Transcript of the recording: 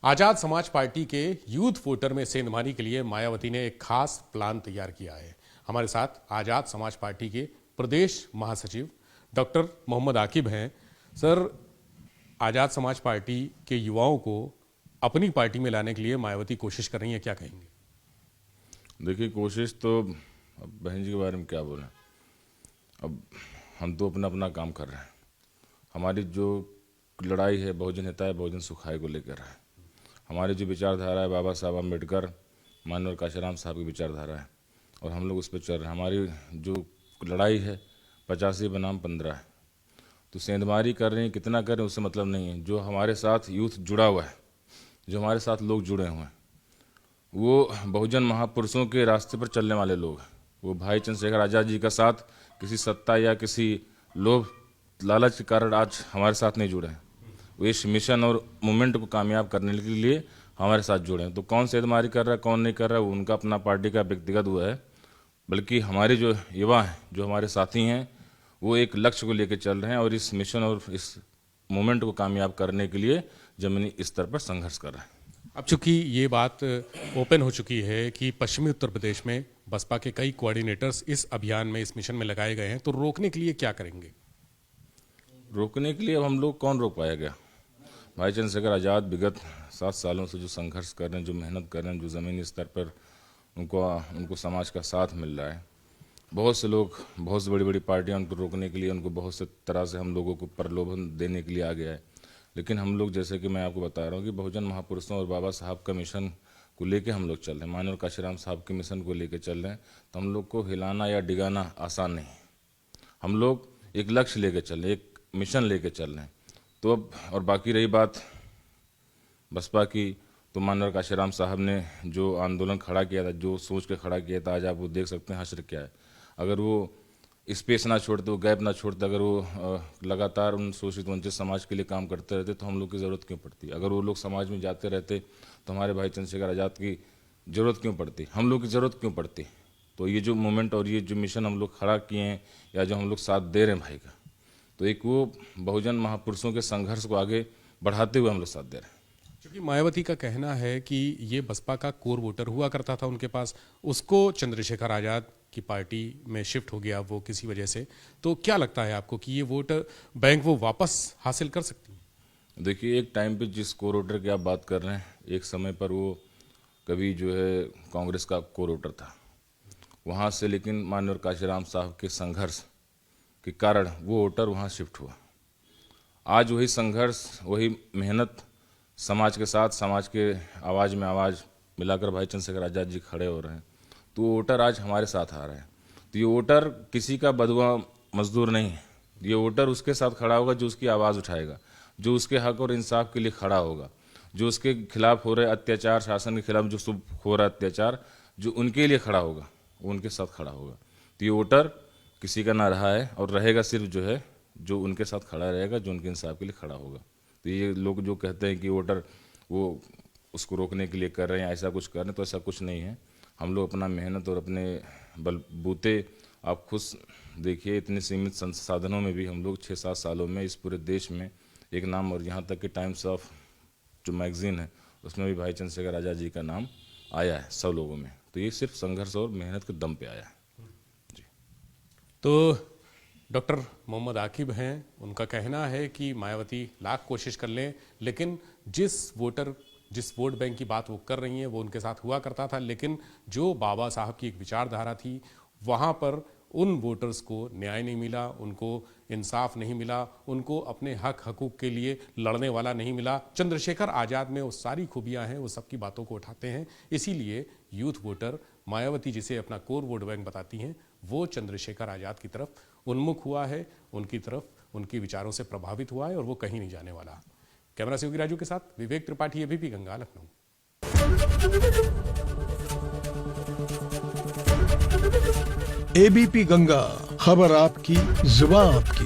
Azad Samaj party के youth voter में सेंधमारी के लिए मायावती ने एक खास प्लान तैयार किया है। हमारे साथ आजाद समाज पार्टी के प्रदेश महासचिव डॉक्टर मोहम्मद आकिब हैं। सर, आजाद समाज पार्टी के युवाओं को अपनी पार्टी में लाने के लिए मायावती कोशिश कर रही है, क्या कहेंगे? देखिए, कोशिश तो अब बहन जी के बारे में क्या बोलें। अब हम तो अपना अपना काम कर रहे हैं। हमारी जो लड़ाई है बहुजन हिताय बहुजन सुखाय को लेकर है। हमारी जो विचारधारा है बाबा साहब अम्बेडकर माननीय काशीराम साहब की विचारधारा है और हम लोग उस पर चल रहे हैं। हमारी जो लड़ाई है 85 बनाम 15 है। तो सेंधमारी कर रहे हैं, कितना कर रहे हैं उससे मतलब नहीं है। जो हमारे साथ यूथ जुड़ा हुआ है, जो हमारे साथ लोग जुड़े हुए हैं, वो बहुजन महापुरुषों के रास्ते पर चलने वाले लोग हैं। वो भाई चंद्रशेखर आज़ाद जी का साथ किसी सत्ता या किसी लोभ लालच के कारण आज हमारे साथ नहीं जुड़े हैं। वो इस मिशन और मूवमेंट को कामयाब करने के लिए हमारे साथ जुड़े हैं। तो कौन सेंधमारी कर रहा है कौन नहीं कर रहा है वो उनका अपना पार्टी का व्यक्तिगत हुआ है। बल्कि हमारे जो युवा हैं, जो हमारे साथी हैं, वो एक लक्ष्य को लेकर चल रहे हैं और इस मिशन और इस मूवमेंट को कामयाब करने के लिए जमीनी स्तर पर संघर्ष कर रहे हैं। अब चूंकि ये बात ओपन हो चुकी है कि पश्चिमी उत्तर प्रदेश में बसपा के कई कोऑर्डिनेटर्स इस अभियान में, इस मिशन में लगाए गए हैं, तो रोकने के लिए क्या करेंगे? रोकने के लिए अब हम लोग कौन रोक पाएगा? भाई चंद्रशेखर आज़ाद विगत 7 सालों से जो संघर्ष कर रहे हैं, जो मेहनत कर रहे हैं, जो ज़मीनी स्तर पर उनको समाज का साथ मिल रहा है। बहुत से लोग, बहुत से बड़ी बड़ी पार्टियां उनको रोकने के लिए, उनको बहुत से तरह से हम लोगों को प्रलोभन देने के लिए आ गया है। लेकिन हम लोग, जैसे कि मैं आपको बता रहा हूँ कि बहुजन महापुरुषों और बाबा साहब का मिशन को लेके हम लोग चल रहे हैं, माननीय काशीराम साहब के मिशन को लेके चल रहे हैं। तो हम लोग को हिलाना या डिगाना आसान नहीं है। हम लोग एक लक्ष्य लेके चल रहे हैं, एक मिशन लेके चल रहे हैं। तो अब और बाकी रही बात बसपा की, तो माननीय काशीराम साहब ने जो आंदोलन खड़ा किया था, जो सोच के खड़ा किया था, आज आप वो देख सकते हैं हश्र क्या है। अगर वो स्पेस ना छोड़ते, वो गैप ना छोड़ते, अगर वो लगातार उन शोषित वंचित समाज के लिए काम करते रहते तो हम लोग की ज़रूरत क्यों पड़ती? अगर वो लोग समाज में जाते रहते तो हमारे भाई चंद्रशेखर आज़ाद की ज़रूरत क्यों पड़ती? हम लोग की ज़रूरत क्यों पड़ती? तो ये जो मूवमेंट और ये जो मिशन हम लोग खड़ा किए हैं या जो हम लोग साथ दे रहे हैं भाई का, तो एक वो बहुजन महापुरुषों के संघर्ष को आगे बढ़ाते हुए हम लोग साथ दे रहे हैं। क्योंकि मायावती का कहना है कि ये बसपा का कोर वोटर हुआ करता था उनके पास, उसको चंद्रशेखर आज़ाद की पार्टी में शिफ्ट हो गया वो किसी वजह से। तो क्या लगता है आपको कि ये वोटर बैंक वो वापस हासिल कर सकती है? देखिए, एक टाइम पे जिस कोर वोटर की आप बात कर रहे हैं, एक समय पर वो कभी जो है कांग्रेस का कोर वोटर था वहाँ से, लेकिन माननीय काशीराम साहब के संघर्ष के कारण वो वोटर वहाँ शिफ्ट हुआ। आज वही संघर्ष, वही मेहनत समाज के साथ, समाज के आवाज़ में आवाज़ मिलाकर भाई चंद्रशेखर आज़ाद जी खड़े हो रहे हैं। तो वो वोटर आज हमारे साथ आ रहा है। तो ये वोटर किसी का बदुआ मजदूर नहीं है। ये वोटर उसके साथ खड़ा होगा जो उसकी आवाज़ उठाएगा, जो उसके हक और इंसाफ के लिए खड़ा होगा, जो उसके खिलाफ हो रहे अत्याचार, शासन के खिलाफ जो हो रहा अत्याचार, जो उनके लिए खड़ा होगा, वो उनके साथ खड़ा होगा। तो ये वोटर किसी का ना रहा है और रहेगा सिर्फ जो है जो उनके साथ खड़ा रहेगा, जो उनके इंसाफ के लिए खड़ा होगा। तो ये लोग जो कहते हैं कि वोटर वो उसको रोकने के लिए कर रहे हैं, ऐसा कुछ कर रहे हैं, तो ऐसा कुछ नहीं है। हम लोग अपना मेहनत और अपने बलबूते, आप खुद देखिए, इतने सीमित संसाधनों में भी हम लोग 6-7 सालों में इस पूरे देश में एक नाम, और यहाँ तक कि टाइम्स ऑफ जो मैगजीन है उसमें भी भाई चंद्रशेखर आज़ाद जी का नाम आया है 100 लोगों में। तो ये सिर्फ संघर्ष और मेहनत के दम पे आया है जी। तो डॉक्टर मोहम्मद आकिब हैं, उनका कहना है कि मायावती लाख कोशिश कर लें, लेकिन जिस वोट बैंक की बात वो कर रही हैं वो उनके साथ हुआ करता था। लेकिन जो बाबा साहब की एक विचारधारा थी, वहाँ पर उन वोटर्स को न्याय नहीं मिला, उनको इंसाफ नहीं मिला, उनको अपने हक हकूक के लिए लड़ने वाला नहीं मिला। चंद्रशेखर आज़ाद में वो सारी खूबियाँ हैं, वो सबकी बातों को उठाते हैं। इसीलिए यूथ वोटर मायावती जिसे अपना कोर वोट बैंक बताती हैं, वो चंद्रशेखर आज़ाद की तरफ उन्मुख हुआ है, उनकी तरफ, उनके विचारों से प्रभावित हुआ है और वो कहीं नहीं जाने वाला। कैमरा से योगी राजू के साथ विवेक त्रिपाठी, एबीपी गंगा, लखनऊ। एबीपी गंगा, खबर आपकी, जुबान आपकी।